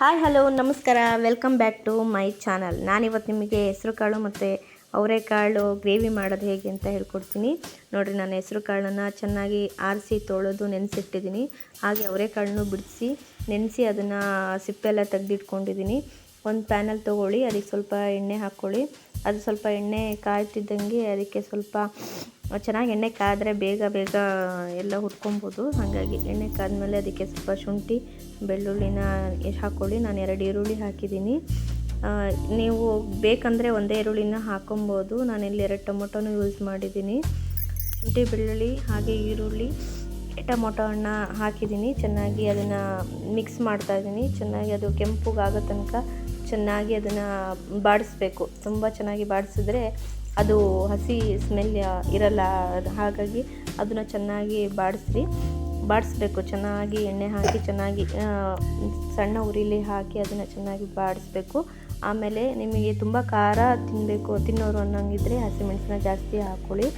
Hi hello ನಮಸ್ಕಾರ, welcome back to my channel. ನಾನಿವತ್ತು ನಿಮಗೆ ಹೆಸರು ಕಾಳು ಮತ್ತು ಅವರೆಕಾಳು ಗ್ರೇವಿ ಮಾಡೋದು ಹೇಗೆ ಅಂತ ಹೇಳ್ಕೊಡ್ತೀನಿ. ನೋಡಿರಿ, ನಾನು ಹೆಸರು ಕಾಳನ್ನು ಚೆನ್ನಾಗಿ ಆರಿಸಿ ತೊಳೆದು ನೆನೆಸಿಟ್ಟಿದ್ದೀನಿ. ಹಾಗೆ ಅವರೆಕಾಳನ್ನು ಬಿಡಿಸಿ ನೆನೆಸಿ ಅದನ್ನು ಸಿಪ್ಪೆಲ್ಲ ತೆಗೆದಿಟ್ಕೊಂಡಿದ್ದೀನಿ. ಒಂದು ಪ್ಯಾನಲ್ಲಿ ತೊಗೊಳ್ಳಿ, ಅದಕ್ಕೆ ಸ್ವಲ್ಪ ಎಣ್ಣೆ ಹಾಕ್ಕೊಳ್ಳಿ. ಅದು ಸ್ವಲ್ಪ ಎಣ್ಣೆ ಕಾಯ್ತಿದ್ದಂಗೆ ಅದಕ್ಕೆ ಸ್ವಲ್ಪ ಚೆನ್ನಾಗಿ ಎಣ್ಣೆ ಕಾದರೆ ಬೇಗ ಎಲ್ಲ ಹುರ್ಕೊಬೋದು. ಹಾಗಾಗಿ ಎಣ್ಣೆ ಕಾದ್ಮೇಲೆ ಅದಕ್ಕೆ ಸ್ವಲ್ಪ ಶುಂಠಿ ಬೆಳ್ಳುಳ್ಳಿನ ಹಾಕ್ಕೊಳ್ಳಿ. ನಾನು 2 ಈರುಳ್ಳಿ ಹಾಕಿದ್ದೀನಿ. ನೀವು ಬೇಕಂದರೆ ಒಂದೇ ಈರುಳ್ಳಿನ ಹಾಕೊಬೋದು. ನಾನಿಲ್ಲಿ 2 ಟೊಮೊಟೊನೂ ಯೂಸ್ ಮಾಡಿದ್ದೀನಿ. ಶುಂಠಿ ಬೆಳ್ಳುಳ್ಳಿ ಹಾಗೆ ಈರುಳ್ಳಿ ಟೊಮೊಟೊ ಹಣ್ಣು ಹಾಕಿದ್ದೀನಿ. ಚೆನ್ನಾಗಿ ಅದನ್ನು ಮಿಕ್ಸ್ ಮಾಡ್ತಾಯಿದ್ದೀನಿ. ಚೆನ್ನಾಗಿ ಅದು ಕೆಂಪುಗಾಗೋ ತನಕ ಚೆನ್ನಾಗಿ ಅದನ್ನು ಬಾಡಿಸ್ಬೇಕು. ತುಂಬ ಚೆನ್ನಾಗಿ ಬಾಡಿಸಿದ್ರೆ ಅದು ಹಸಿ ಸ್ಮೆಲ್ ಇರಲ್ಲ. ಹಾಗಾಗಿ ಅದನ್ನು ಚೆನ್ನಾಗಿ ಬಾಡಿಸ್ಬೇಕು. ಚೆನ್ನಾಗಿ ಎಣ್ಣೆ ಹಾಕಿ ಚೆನ್ನಾಗಿ ಸಣ್ಣ ಉರಿಲಿ ಹಾಕಿ ಅದನ್ನು ಚೆನ್ನಾಗಿ ಬಾಡಿಸ್ಬೇಕು. ಆಮೇಲೆ ನಿಮಗೆ ತುಂಬ ಖಾರ ತಿನ್ನೋರು ಅನ್ನೋಂಗಿದ್ರೆ ಹಸಿಮೆಣಸನ್ನ ಜಾಸ್ತಿ ಹಾಕ್ಕೊಳ್ಳಿ.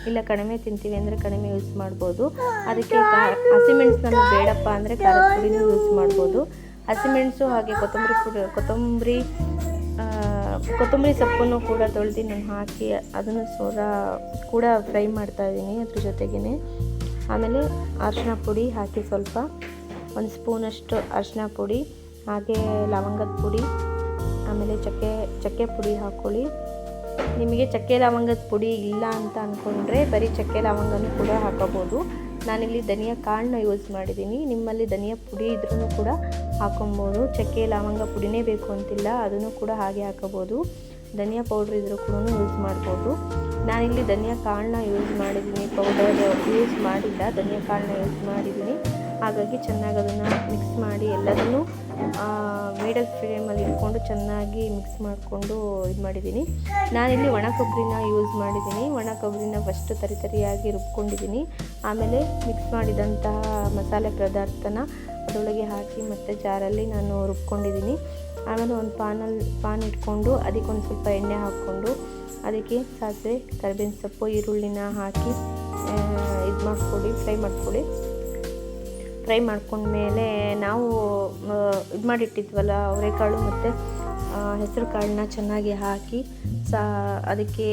ಇಲ್ಲ ಕಡಿಮೆ ತಿಂತೀವಿ ಅಂದರೆ ಕಡಿಮೆ ಯೂಸ್ ಮಾಡ್ಬೋದು. ಅದಕ್ಕೆ ಹಸಿಮೆಣಸನ್ನು ಬೇಡಪ್ಪ ಅಂದರೆ ಖಾರದ ಪುಡಿನೂ ಯೂಸ್ ಮಾಡ್ಬೋದು. ಹಸಿಮೆಣಸು ಹಾಗೆ ಕೊತ್ತಂಬರಿ ಸೊಪ್ಪನ್ನು ಕೂಡ ತೊಳೆದು ನಾನು ಹಾಕಿ ಅದನ್ನು ಕೂಡ ಫ್ರೈ ಮಾಡ್ತಾಯಿದ್ದೀನಿ ಅದ್ರ ಜೊತೆಗೇ. ಆಮೇಲೆ ಅರಿಶಿನ ಪುಡಿ ಹಾಕಿ ಸ್ವಲ್ಪ 1 ಸ್ಪೂನಷ್ಟು ಅರಿಶಿನ ಪುಡಿ, ಹಾಗೆ ಲವಂಗದ ಪುಡಿ, ಆಮೇಲೆ ಚಕ್ಕೆ ಪುಡಿ ಹಾಕ್ಕೊಳ್ಳಿ. ನಿಮಗೆ ಚಕ್ಕೆ ಲವಂಗದ ಪುಡಿ ಇಲ್ಲ ಅಂತ ಅಂದ್ಕೊಂಡ್ರೆ ಬರೀ ಚಕ್ಕೆ ಲವಂಗನೂ ಕೂಡ ಹಾಕೋಬೋದು. ನಾನಿಲ್ಲಿ ಧನಿಯಾ ಕಾಳನ್ನ ಯೂಸ್ ಮಾಡಿದ್ದೀನಿ. ನಿಮ್ಮಲ್ಲಿ ಧನಿಯಾ ಪುಡಿ ಇದ್ರೂ ಕೂಡ ಹಾಕೊಬೋದು. ಚಕ್ಕೆ ಲವಂಗ ಪುಡಿನೇ ಬೇಕು ಅಂತಿಲ್ಲ, ಅದನ್ನು ಕೂಡ ಹಾಗೆ ಹಾಕೋಬೋದು. ಧನಿಯಾ ಪೌಡ್ರ್ ಇದ್ರೂ ಕೂಡ ಯೂಸ್ ಮಾಡ್ಬೋದು. ನಾನಿಲ್ಲಿ ಧನಿಯಾ ಕಾಳನ್ನ ಯೂಸ್ ಮಾಡಿದ್ದೀನಿ, ಪೌಡರ್ ಯೂಸ್ ಮಾಡಿಲ್ಲ, ಧನಿಯಾ ಕಾಳನ್ನ ಯೂಸ್ ಮಾಡಿದ್ದೀನಿ. ಹಾಗಾಗಿ ಚೆನ್ನಾಗಿ ಅದನ್ನು ಮಿಕ್ಸ್ ಮಾಡಿ ಎಲ್ಲದನ್ನು ಮೀಡಿಯಮ್ ಫ್ಲೇಮಲ್ಲಿ ಇಟ್ಕೊಂಡು ಚೆನ್ನಾಗಿ ಮಿಕ್ಸ್ ಮಾಡಿಕೊಂಡು ಇದು ಮಾಡಿದ್ದೀನಿ. ನಾನಿಲ್ಲಿ ಒಣ ಕೊಬ್ಬರಿನ ಯೂಸ್ ಮಾಡಿದ್ದೀನಿ. ಒಣ ಕೊಬ್ಬರಿನ ಫಸ್ಟು ತರಿಯಾಗಿ ರುಬ್ಕೊಂಡಿದ್ದೀನಿ. ಆಮೇಲೆ ಮಿಕ್ಸ್ ಮಾಡಿದಂತಹ ಮಸಾಲೆ ಪದಾರ್ಥನ ಅದರೊಳಗೆ ಹಾಕಿ ಮತ್ತು ಜಾರಲ್ಲಿ ನಾನು ರುಬ್ಕೊಂಡಿದ್ದೀನಿ. ಆಮೇಲೆ ಒಂದು ಪಾನ್ ಇಟ್ಕೊಂಡು ಅದಕ್ಕೊಂದು ಸ್ವಲ್ಪ ಎಣ್ಣೆ ಹಾಕ್ಕೊಂಡು ಅದಕ್ಕೆ ಸಾಸಿವೆ, ಕರಿಬೇವಿನ ಸೊಪ್ಪು, ಈರುಳ್ಳಿನ ಹಾಕಿ ಫ್ರೈ ಮಾಡ್ಕೊಂಡ್ಮೇಲೆ ನಾವು ಇದು ಮಾಡಿಟ್ಟಿದ್ವಲ್ಲ ಅವರೆಕಾಳು ಮತ್ತು ಹೆಸರು ಕಾಳನ್ನ ಚೆನ್ನಾಗಿ ಹಾಕಿ ಅದಕ್ಕೆ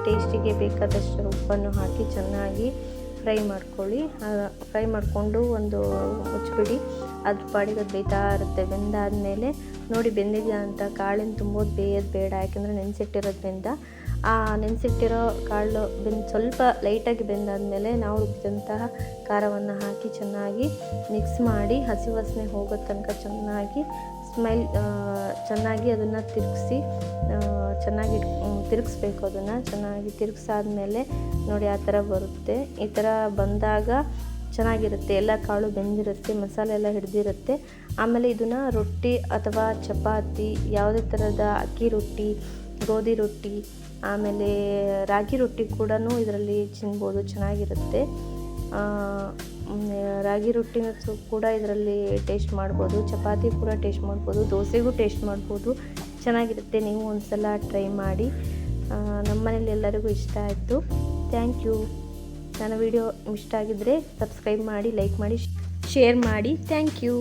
ಟೇಸ್ಟಿಗೆ ಬೇಕಾದಷ್ಟು ಉಪ್ಪನ್ನು ಹಾಕಿ ಚೆನ್ನಾಗಿ ಫ್ರೈ ಮಾಡ್ಕೊಳ್ಳಿ. ಫ್ರೈ ಮಾಡಿಕೊಂಡು ಒಂದು ಮುಚ್ಚಿಬಿಡಿ. ಅದ್ರ ಪಾಡಿಗೆ ಅದು ಬೇಯ್ತಾ ಇರುತ್ತೆ. ಬೆಂದಾದಮೇಲೆ ನೋಡಿ ಬೆಂದಿದೆಯಾ ಅಂತ ಕಾಳಿನ ತುಂಬೋದು ಬೇಯೋದು ಬೇಡ, ಯಾಕೆಂದರೆ ನೆನೆಸಿಟ್ಟಿರೋದ್ರಿಂದ. ನೆನೆಸಿಟ್ಟಿರೋ ಕಾಳು ಸ್ವಲ್ಪ ಲೈಟಾಗಿ ಬೆಂದಾದಮೇಲೆ ನಾವು ರುಬ್ಬಿದಂತಹ ಖಾರವನ್ನು ಹಾಕಿ ಚೆನ್ನಾಗಿ ಮಿಕ್ಸ್ ಮಾಡಿ ಹಸಿ ವಾಸನೆ ಹೋಗೋ ತನಕ ಚೆನ್ನಾಗಿ ಅದನ್ನು ತಿರುಗಿಸ್ಬೇಕು. ಅದನ್ನು ಚೆನ್ನಾಗಿ ತಿರುಗಿಸಾದ್ಮೇಲೆ ನೋಡಿ ಆ ಥರ ಬರುತ್ತೆ. ಈ ಥರ ಬಂದಾಗ ಚೆನ್ನಾಗಿರುತ್ತೆ. ಎಲ್ಲ ಕಾಳು ಬೆಂದಿರುತ್ತೆ, ಮಸಾಲೆ ಎಲ್ಲ ಹಿಡಿದಿರುತ್ತೆ. ಆಮೇಲೆ ಇದನ್ನು ರೊಟ್ಟಿ ಅಥವಾ ಚಪಾತಿ, ಯಾವುದೇ ಥರದ ಅಕ್ಕಿ ರೊಟ್ಟಿ, ಗೋಧಿ ರೊಟ್ಟಿ, ಆಮೇಲೆ ರಾಗಿ ರೊಟ್ಟಿ ಕೂಡ ಇದರಲ್ಲಿ ತಿನ್ಬೋದು, ಚೆನ್ನಾಗಿರುತ್ತೆ. ರಾಗಿ ರೊಟ್ಟಿನೂ ಕೂಡ ಇದರಲ್ಲಿ ಟೇಸ್ಟ್ ಮಾಡ್ಬೋದು, ಚಪಾತಿ ಕೂಡ ಟೇಸ್ಟ್ ಮಾಡ್ಬೋದು, ದೋಸೆಗೂ ಟೇಸ್ಟ್ ಮಾಡ್ಬೋದು, ಚೆನ್ನಾಗಿರುತ್ತೆ. ನೀವು ಒಂದು ಸಲ ಟ್ರೈ ಮಾಡಿ. ನಮ್ಮ ಮನೇಲಿ ಎಲ್ಲರಿಗೂ ಇಷ್ಟ ಆಯಿತು. Thank you. ನನ್ನ ವಿಡಿಯೋ ಇಷ್ಟ ಆಗಿದ್ದರೆ ಸಬ್ಸ್ಕ್ರೈಬ್ ಮಾಡಿ, ಲೈಕ್ ಮಾಡಿ, ಶೇರ್ ಮಾಡಿ. Thank you.